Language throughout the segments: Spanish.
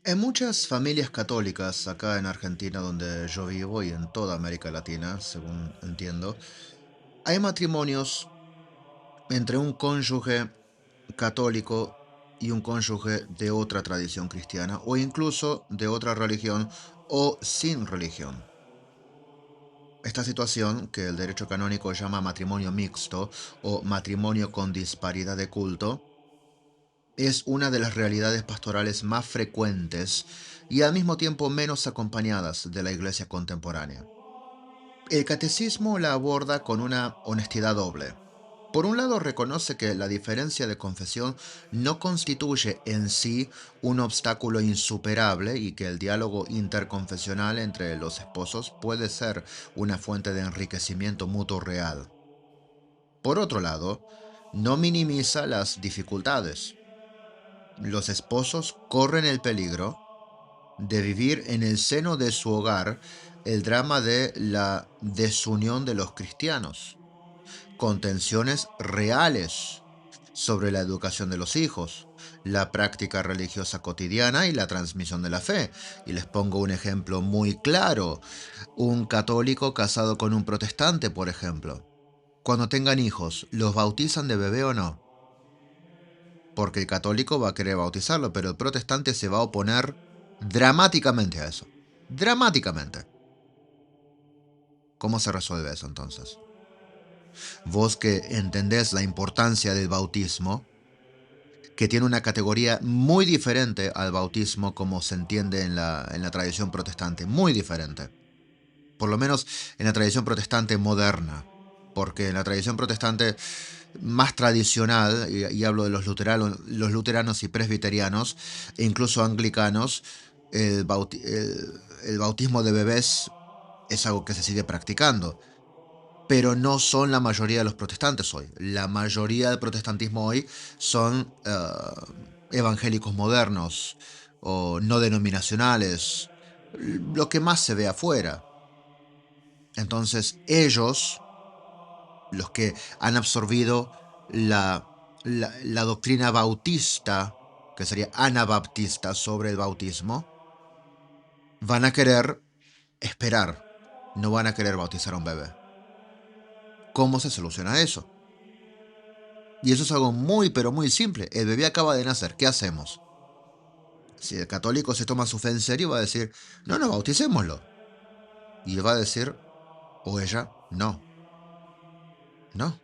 En muchas familias católicas, acá en Argentina, donde yo vivo, y en toda América Latina, según entiendo, hay matrimonios entre un cónyuge católico y un cónyuge de otra tradición cristiana, o incluso de otra religión o sin religión. Esta situación, que el derecho canónico llama matrimonio mixto o matrimonio con disparidad de culto, es una de las realidades pastorales más frecuentes y al mismo tiempo menos acompañadas de la Iglesia contemporánea. El catecismo la aborda con una honestidad doble. Por un lado, reconoce que la diferencia de confesión no constituye en sí un obstáculo insuperable y que el diálogo interconfesional entre los esposos puede ser una fuente de enriquecimiento mutuo real. Por otro lado, no minimiza las dificultades. Los esposos corren el peligro de vivir en el seno de su hogar el drama de la desunión de los cristianos, con tensiones reales sobre la educación de los hijos, la práctica religiosa cotidiana y la transmisión de la fe. Y les pongo un ejemplo muy claro. Un católico casado con un protestante, por ejemplo. Cuando tengan hijos, ¿los bautizan de bebé o no? Porque el católico va a querer bautizarlo, pero el protestante se va a oponer dramáticamente a eso. Dramáticamente. ¿Cómo se resuelve eso entonces? Vos que entendés la importancia del bautismo, que tiene una categoría muy diferente al bautismo como se entiende en la tradición protestante, muy diferente. Por lo menos en la tradición protestante moderna. Porque en la tradición protestante más tradicional, y hablo de los luteranos y presbiterianos, e incluso anglicanos, el bautismo de bebés es algo que se sigue practicando, pero no son la mayoría de los protestantes hoy. La mayoría del protestantismo hoy son evangélicos modernos o no denominacionales, lo que más se ve afuera. Entonces ellos, los que han absorbido la, la doctrina bautista, que sería anabaptista sobre el bautismo, van a querer esperar, no van a querer bautizar a un bebé. ¿Cómo se soluciona eso? Y eso es algo muy, pero muy simple. El bebé acaba de nacer, ¿qué hacemos? Si el católico se toma su fe en serio, va a decir, no, no, bauticémoslo. Y él va a decir, o ella, no, no.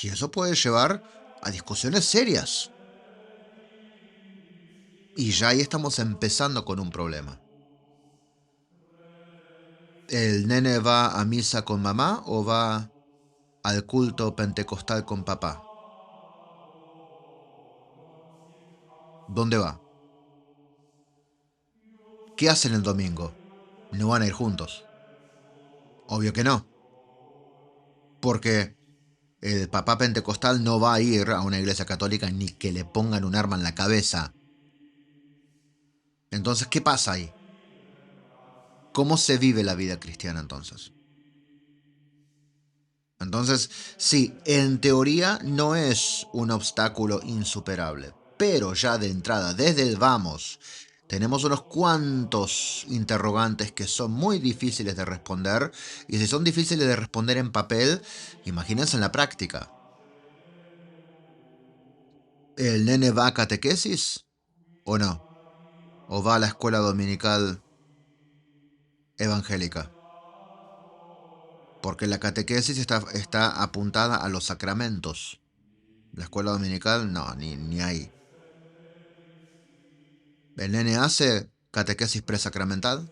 Y eso puede llevar a discusiones serias. Y ya ahí estamos empezando con un problema. ¿El nene va a misa con mamá o va al culto pentecostal con papá? ¿Dónde va? ¿Qué hacen el domingo? No van a ir juntos. Obvio que no, porque el papá pentecostal no va a ir a una iglesia católica ni que le pongan un arma en la cabeza. Entonces, ¿qué pasa ahí? ¿Cómo se vive la vida cristiana entonces? Entonces, sí, en teoría no es un obstáculo insuperable, pero ya de entrada, desde el vamos, tenemos unos cuantos interrogantes que son muy difíciles de responder, y si son difíciles de responder en papel, imagínense en la práctica. ¿El nene va a catequesis o no? ¿O va a la escuela dominical evangélica? Porque la catequesis está apuntada a los sacramentos. La escuela dominical, no, ni ahí. El nene hace catequesis presacramental.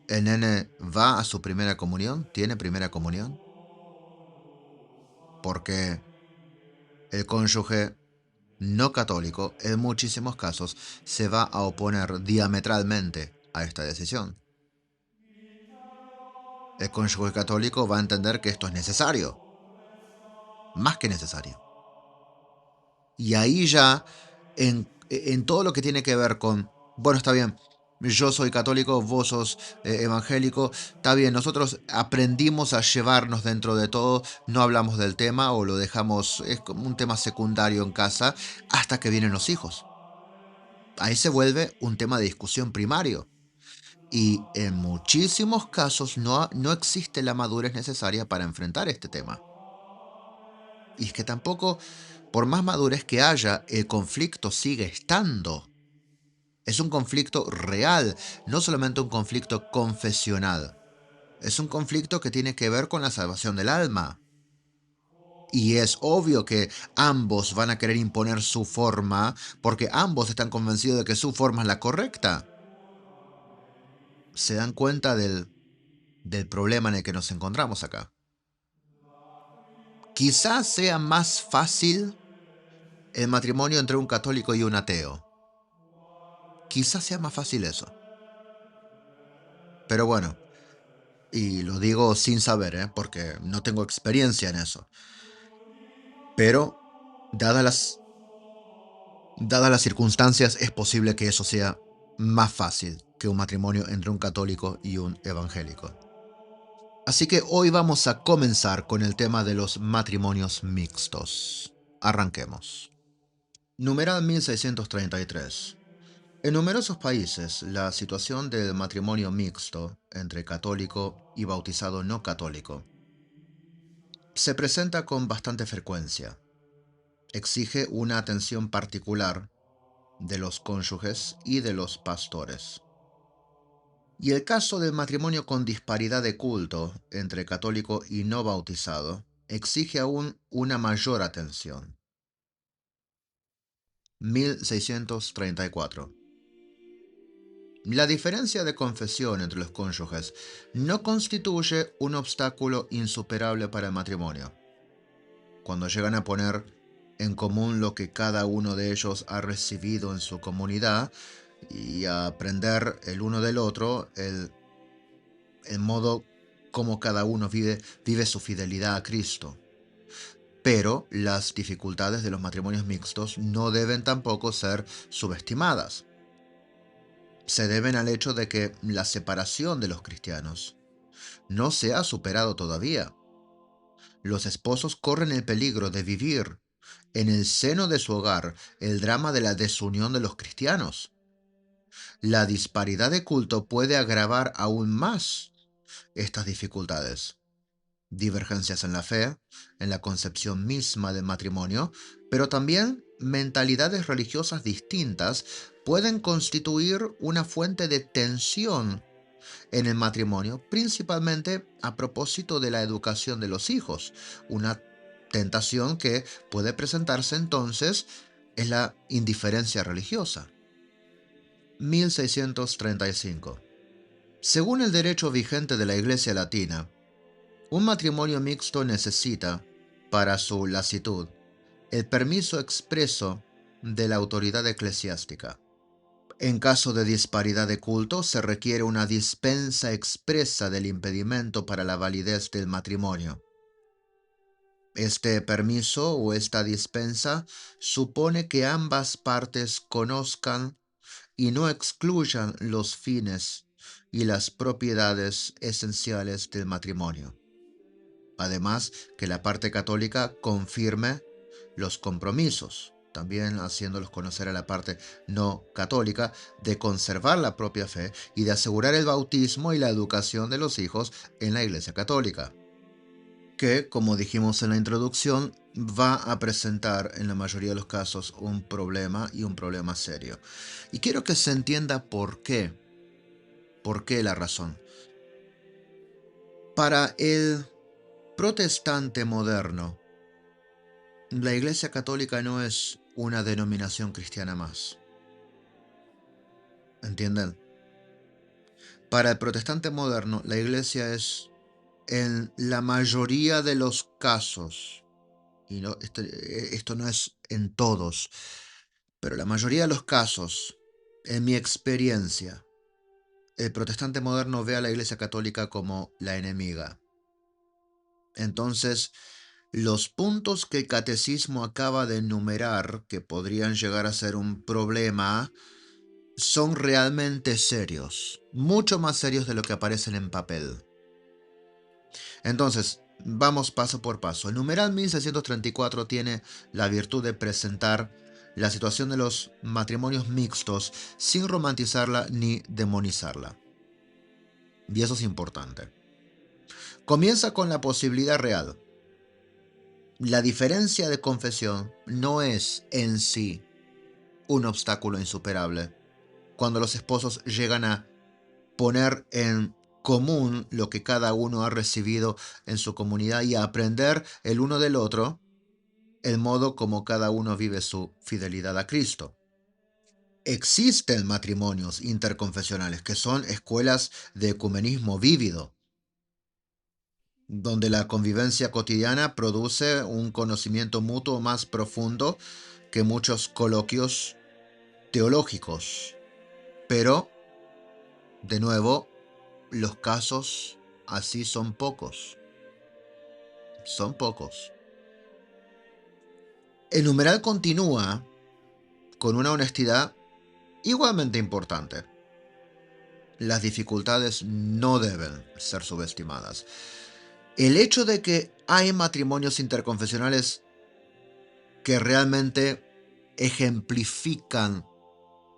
El nene va a su primera comunión, tiene primera comunión, porque el cónyuge no católico en muchísimos casos se va a oponer diametralmente a esta decisión. El cónyuge católico va a entender que esto es necesario, más que necesario. Y ahí ya, en todo lo que tiene que ver con, bueno, está bien, yo soy católico, vos sos evangélico, está bien, nosotros aprendimos a llevarnos dentro de todo, no hablamos del tema o lo dejamos, es como un tema secundario en casa, hasta que vienen los hijos. ahí se vuelve un tema de discusión primario. Y en muchísimos casos no existe la madurez necesaria para enfrentar este tema. Y es que tampoco, por más madurez que haya, el conflicto sigue estando. Es un conflicto real, no solamente un conflicto confesional. Es un conflicto que tiene que ver con la salvación del alma. Y es obvio que ambos van a querer imponer su forma porque ambos están convencidos de que su forma es la correcta. Se dan cuenta del problema en el que nos encontramos acá. Quizás sea más fácil el matrimonio entre un católico y un ateo. Quizás sea más fácil eso. Pero bueno, y lo digo sin saber, porque no tengo experiencia en eso. Pero, dadas dadas las circunstancias, es posible que eso sea más fácil que un matrimonio entre un católico y un evangélico. Así que hoy vamos a comenzar con el tema de los matrimonios mixtos. Arranquemos. Numeral 1633. En numerosos países, la situación del matrimonio mixto entre católico y bautizado no católico se presenta con bastante frecuencia. Exige una atención particular de los cónyuges y de los pastores. Y el caso del matrimonio con disparidad de culto entre católico y no bautizado exige aún una mayor atención. 1634. La diferencia de confesión entre los cónyuges no constituye un obstáculo insuperable para el matrimonio. Cuando llegan a poner en común lo que cada uno de ellos ha recibido en su comunidad y a aprender el uno del otro el modo como cada uno vive su fidelidad a Cristo. Pero las dificultades de los matrimonios mixtos no deben tampoco ser subestimadas. Se deben al hecho de que la separación de los cristianos no se ha superado todavía. Los esposos corren el peligro de vivir en el seno de su hogar el drama de la desunión de los cristianos. La disparidad de culto puede agravar aún más estas dificultades. Divergencias en la fe, en la concepción misma del matrimonio, pero también mentalidades religiosas distintas pueden constituir una fuente de tensión en el matrimonio, principalmente a propósito de la educación de los hijos. Una tentación que puede presentarse entonces es la indiferencia religiosa. 1635. Según el derecho vigente de la Iglesia Latina, un matrimonio mixto necesita, para su licitud, el permiso expreso de la autoridad eclesiástica. En caso de disparidad de culto, se requiere una dispensa expresa del impedimento para la validez del matrimonio. Este permiso o esta dispensa supone que ambas partes conozcan y no excluyan los fines y las propiedades esenciales del matrimonio. Además, que la parte católica confirme los compromisos, también haciéndolos conocer a la parte no católica de conservar la propia fe y de asegurar el bautismo y la educación de los hijos en la Iglesia Católica, que, como dijimos en la introducción, va a presentar en la mayoría de los casos un problema y un problema serio. Y quiero que se entienda por qué. ¿Por qué la razón? Para el protestante moderno, la Iglesia Católica no es una denominación cristiana más. ¿Entienden? Para el protestante moderno, la Iglesia es, en la mayoría de los casos, y no, esto no es en todos, pero la mayoría de los casos, en mi experiencia, el protestante moderno ve a la Iglesia Católica como la enemiga. Entonces, los puntos que el catecismo acaba de enumerar, que podrían llegar a ser un problema, son realmente serios, mucho más serios de lo que aparecen en papel. Entonces, vamos paso por paso. El numeral 1634 tiene la virtud de presentar la situación de los matrimonios mixtos sin romantizarla ni demonizarla. Y eso es importante. Comienza con la posibilidad real. La diferencia de confesión no es en sí un obstáculo insuperable cuando los esposos llegan a poner en común lo que cada uno ha recibido en su comunidad y a aprender el uno del otro el modo como cada uno vive su fidelidad a Cristo. Existen matrimonios interconfesionales que son escuelas de ecumenismo vívido, donde la convivencia cotidiana produce un conocimiento mutuo más profundo que muchos coloquios teológicos. Pero, de nuevo, los casos así son pocos. Son pocos. El numeral continúa con una honestidad igualmente importante. Las dificultades no deben ser subestimadas. El hecho de que hay matrimonios interconfesionales que realmente ejemplifican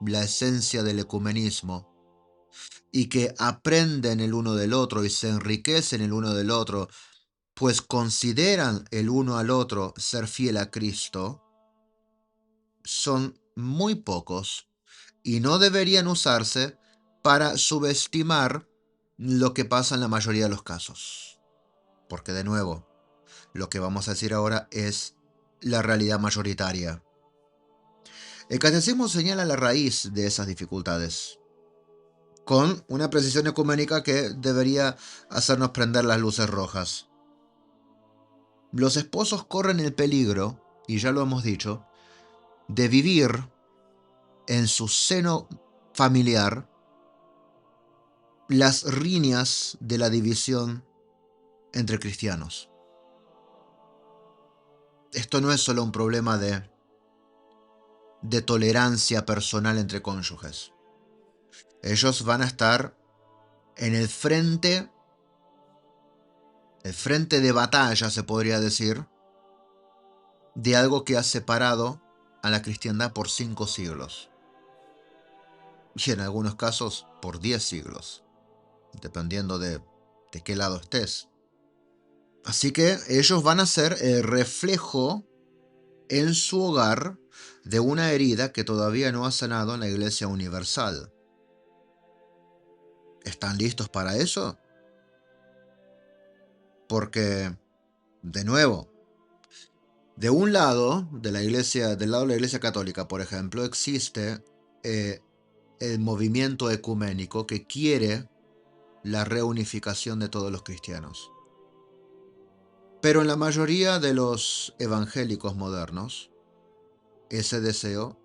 la esencia del ecumenismo y que aprenden el uno del otro y se enriquecen el uno del otro, pues consideran el uno al otro ser fiel a Cristo, son muy pocos y no deberían usarse para subestimar lo que pasa en la mayoría de los casos. Porque de nuevo, lo que vamos a decir ahora es la realidad mayoritaria. El catecismo señala la raíz de esas dificultades, con una precisión ecuménica que debería hacernos prender las luces rojas. Los esposos corren el peligro, y ya lo hemos dicho, de vivir en su seno familiar las riñas de la división entre cristianos. Esto no es solo un problema de tolerancia personal entre cónyuges. Ellos van a estar en el frente de batalla, se podría decir, de algo que ha separado a la cristiandad por 5 siglos. Y en algunos casos por 10 siglos, dependiendo de qué lado estés. Así que ellos van a ser el reflejo en su hogar de una herida que todavía no ha sanado en la Iglesia Universal. ¿Están listos para eso? Porque, de nuevo, de un lado de la Iglesia, del lado de la Iglesia Católica, por ejemplo, existe el movimiento ecuménico que quiere la reunificación de todos los cristianos. Pero en la mayoría de los evangélicos modernos, ese deseo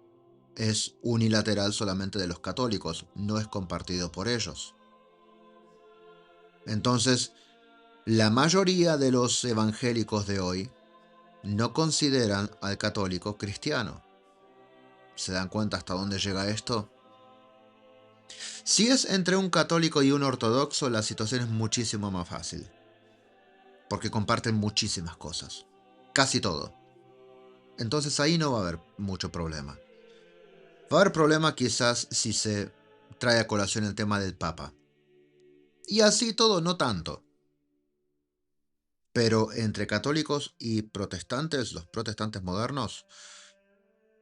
es unilateral solamente de los católicos, no es compartido por ellos. Entonces, la mayoría de los evangélicos de hoy no consideran al católico cristiano. ¿Se dan cuenta hasta dónde llega esto? Si es entre un católico y un ortodoxo, la situación es muchísimo más fácil, porque comparten muchísimas cosas, casi todo. Entonces ahí no va a haber mucho problema. Va a haber problema quizás si se trae a colación el tema del Papa. Y así todo no tanto. Pero entre católicos y protestantes, los protestantes modernos,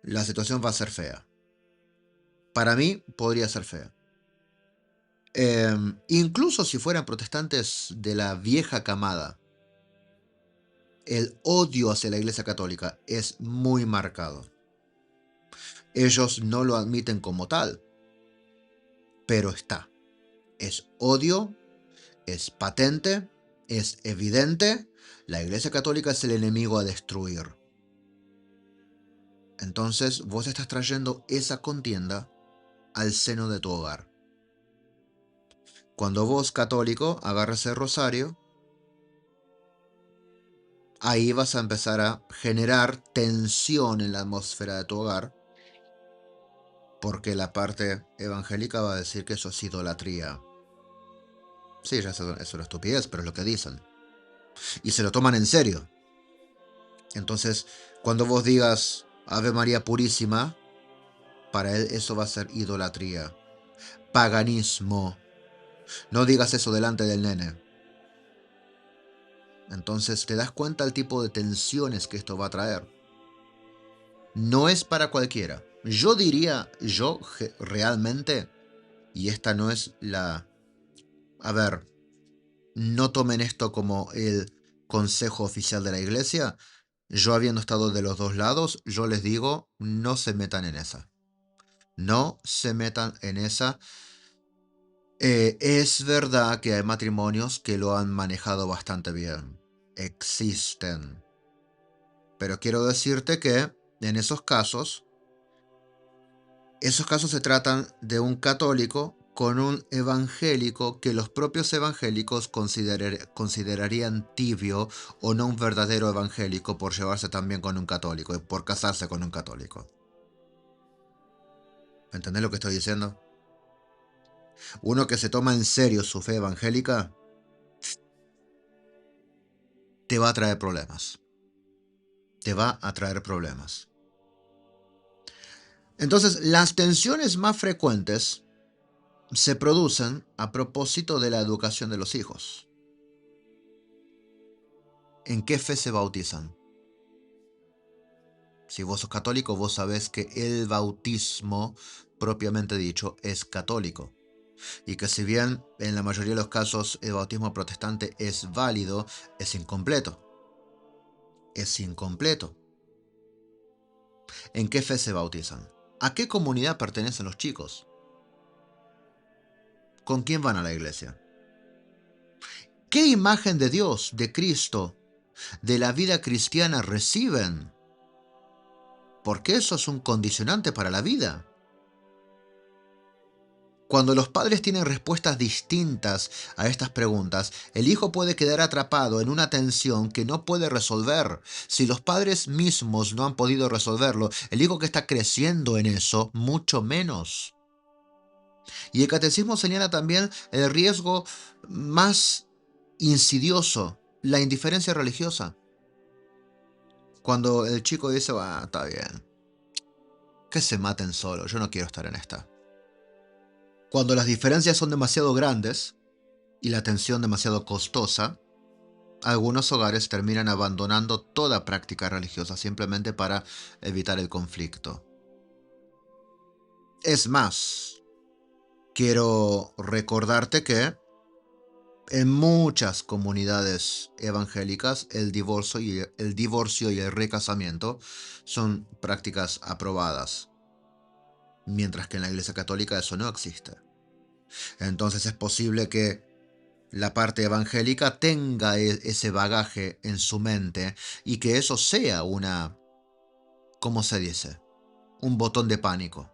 la situación va a ser fea. Para mí podría ser fea. Incluso si fueran protestantes de la vieja camada, el odio hacia la Iglesia Católica es muy marcado. Ellos no lo admiten como tal, pero está. Es odio, es patente, es evidente. La Iglesia Católica es el enemigo a destruir. Entonces vos estás trayendo esa contienda al seno de tu hogar. Cuando vos, católico, agarres el rosario, ahí vas a empezar a generar tensión en la atmósfera de tu hogar, porque la parte evangélica va a decir que eso es idolatría. Sí, ya eso es una estupidez, pero es lo que dicen. Y se lo toman en serio. Entonces, cuando vos digas, Ave María Purísima, para él eso va a ser idolatría, paganismo. No digas eso delante del nene. Entonces te das cuenta el tipo de tensiones que esto va a traer. No es para cualquiera. Yo diría, realmente, y esta no es la... A ver, no tomen esto como el consejo oficial de la iglesia. Yo habiendo estado de los dos lados, yo les digo, no se metan en esa. No se metan en esa. Es verdad que hay matrimonios que lo han manejado bastante bien. Existen. Pero quiero decirte que en esos casos se tratan de un católico con un evangélico que los propios evangélicos considerarían tibio o no un verdadero evangélico por llevarse también con un católico y por casarse con un católico. ¿Entendés lo que estoy diciendo? Uno que se toma en serio su fe evangélica te va a traer problemas. Te va a traer problemas. Entonces, las tensiones más frecuentes se producen a propósito de la educación de los hijos. ¿En qué fe se bautizan? Si vos sos católico, vos sabés que el bautismo, propiamente dicho, es católico. Y que si bien en la mayoría de los casos el bautismo protestante es válido, es incompleto. Es incompleto. ¿En qué fe se bautizan? ¿A qué comunidad pertenecen los chicos? ¿Con quién van a la iglesia? ¿Qué imagen de Dios, de Cristo, de la vida cristiana reciben? Porque eso es un condicionante para la vida. Cuando los padres tienen respuestas distintas a estas preguntas, el hijo puede quedar atrapado en una tensión que no puede resolver. Si los padres mismos no han podido resolverlo, el hijo que está creciendo en eso, mucho menos. Y el catecismo señala también el riesgo más insidioso, la indiferencia religiosa. Cuando el chico dice, está bien, que se maten solos, yo no quiero estar en esta. Cuando las diferencias son demasiado grandes y la atención demasiado costosa, algunos hogares terminan abandonando toda práctica religiosa simplemente para evitar el conflicto. Es más, quiero recordarte que en muchas comunidades evangélicas el divorcio y el recasamiento son prácticas aprobadas, mientras que en la Iglesia Católica eso no existe. Entonces es posible que la parte evangélica tenga ese bagaje en su mente y que eso sea ¿cómo se dice? Un botón de pánico.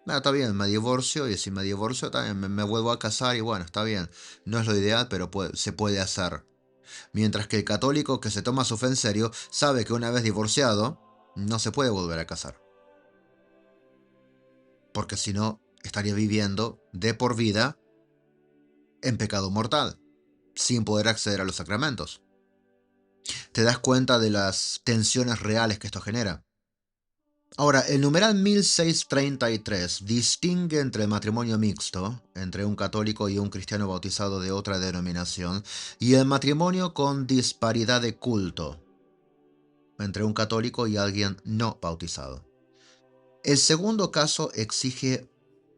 Está bien, me divorcio y si me divorcio también me vuelvo a casar y bueno, está bien. No es lo ideal, pero se puede hacer. Mientras que el católico que se toma su fe en serio sabe que una vez divorciado no se puede volver a casar. Porque si no, estaría viviendo de por vida en pecado mortal, sin poder acceder a los sacramentos. Te das cuenta de las tensiones reales que esto genera. Ahora, el numeral 1633 distingue entre el matrimonio mixto, entre un católico y un cristiano bautizado de otra denominación, y el matrimonio con disparidad de culto, entre un católico y alguien no bautizado. El segundo caso exige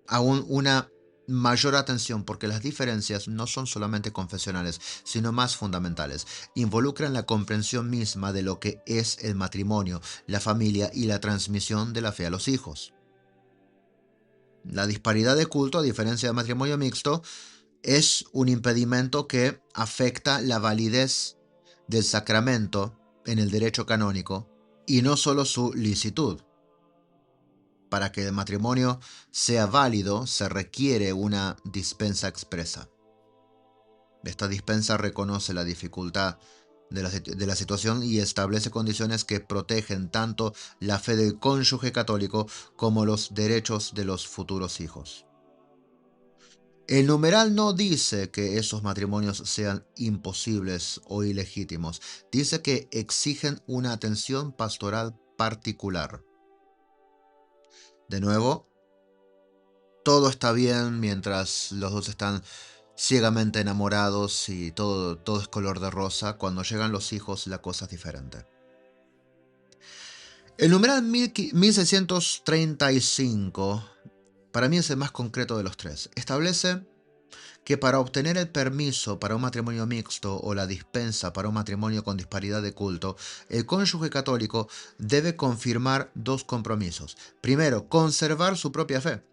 aún una mayor atención porque las diferencias no son solamente confesionales, sino más fundamentales. Involucran la comprensión misma de lo que es el matrimonio, la familia y la transmisión de la fe a los hijos. La disparidad de culto, a diferencia del matrimonio mixto, es un impedimento que afecta la validez del sacramento en el derecho canónico y no solo su licitud. Para que el matrimonio sea válido, se requiere una dispensa expresa. Esta dispensa reconoce la dificultad de la situación y establece condiciones que protegen tanto la fe del cónyuge católico como los derechos de los futuros hijos. El numeral no dice que esos matrimonios sean imposibles o ilegítimos. Dice que exigen una atención pastoral particular. De nuevo, todo está bien mientras los dos están ciegamente enamorados y todo es color de rosa. Cuando llegan los hijos, la cosa es diferente. El numeral 1635, para mí es el más concreto de los tres. Establece que para obtener el permiso para un matrimonio mixto o la dispensa para un matrimonio con disparidad de culto, el cónyuge católico debe confirmar dos compromisos. Primero, conservar su propia fe.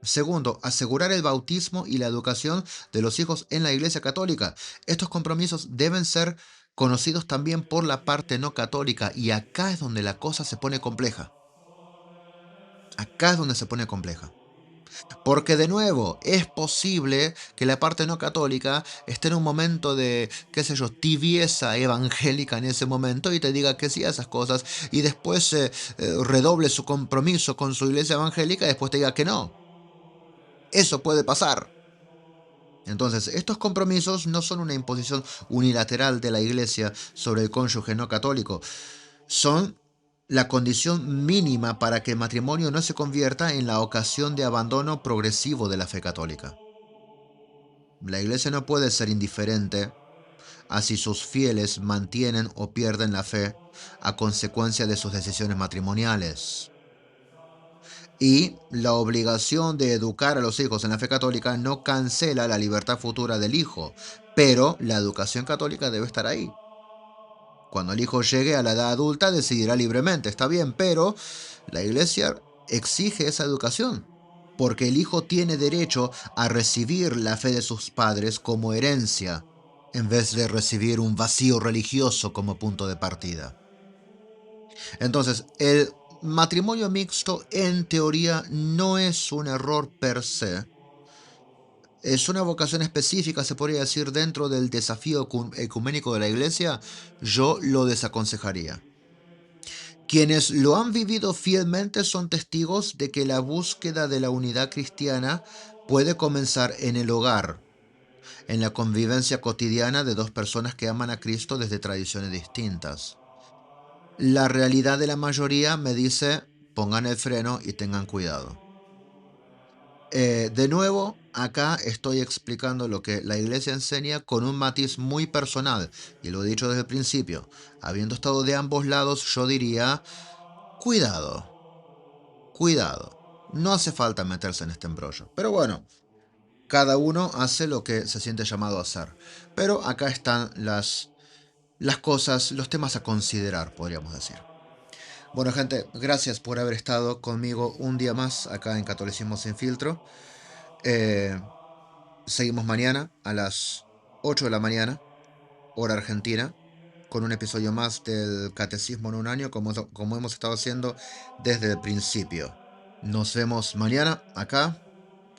Segundo, asegurar el bautismo y la educación de los hijos en la Iglesia Católica. Estos compromisos deben ser conocidos también por la parte no católica, y acá es donde la cosa se pone compleja. Acá es donde se pone compleja. Porque de nuevo, es posible que la parte no católica esté en un momento de, qué sé yo, tibieza evangélica en ese momento y te diga que sí a esas cosas, y después redoble su compromiso con su iglesia evangélica y después te diga que no. Eso puede pasar. Entonces, estos compromisos no son una imposición unilateral de la iglesia sobre el cónyuge no católico. Son la condición mínima para que el matrimonio no se convierta en la ocasión de abandono progresivo de la fe católica. La iglesia no puede ser indiferente a si sus fieles mantienen o pierden la fe a consecuencia de sus decisiones matrimoniales. Y la obligación de educar a los hijos en la fe católica no cancela la libertad futura del hijo, pero la educación católica debe estar ahí. Cuando el hijo llegue a la edad adulta decidirá libremente, está bien, pero la iglesia exige esa educación, porque el hijo tiene derecho a recibir la fe de sus padres como herencia, en vez de recibir un vacío religioso como punto de partida. Entonces, el matrimonio mixto en teoría no es un error per se, es una vocación específica, se podría decir, dentro del desafío ecuménico de la iglesia. Yo lo desaconsejaría. Quienes lo han vivido fielmente son testigos de que la búsqueda de la unidad cristiana puede comenzar en el hogar, en la convivencia cotidiana de dos personas que aman a Cristo desde tradiciones distintas. La realidad de la mayoría me dice, pongan el freno y tengan cuidado. De nuevo, acá estoy explicando lo que la iglesia enseña con un matiz muy personal, y lo he dicho desde el principio. Habiendo estado de ambos lados, yo diría, cuidado. Cuidado, no hace falta meterse en este embrollo. Pero bueno, cada uno hace lo que se siente llamado a hacer. Pero acá están las cosas, los temas a considerar, podríamos decir. Bueno, gente, gracias por haber estado conmigo un día más acá en Catolicismo Sin Filtro. Eh, Seguimos mañana a las 8 de la mañana, hora argentina, con un episodio más del Catecismo en un año, como hemos estado haciendo desde el principio. Nos vemos mañana acá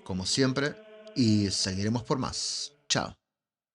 como siempre, y seguiremos por más. Chao.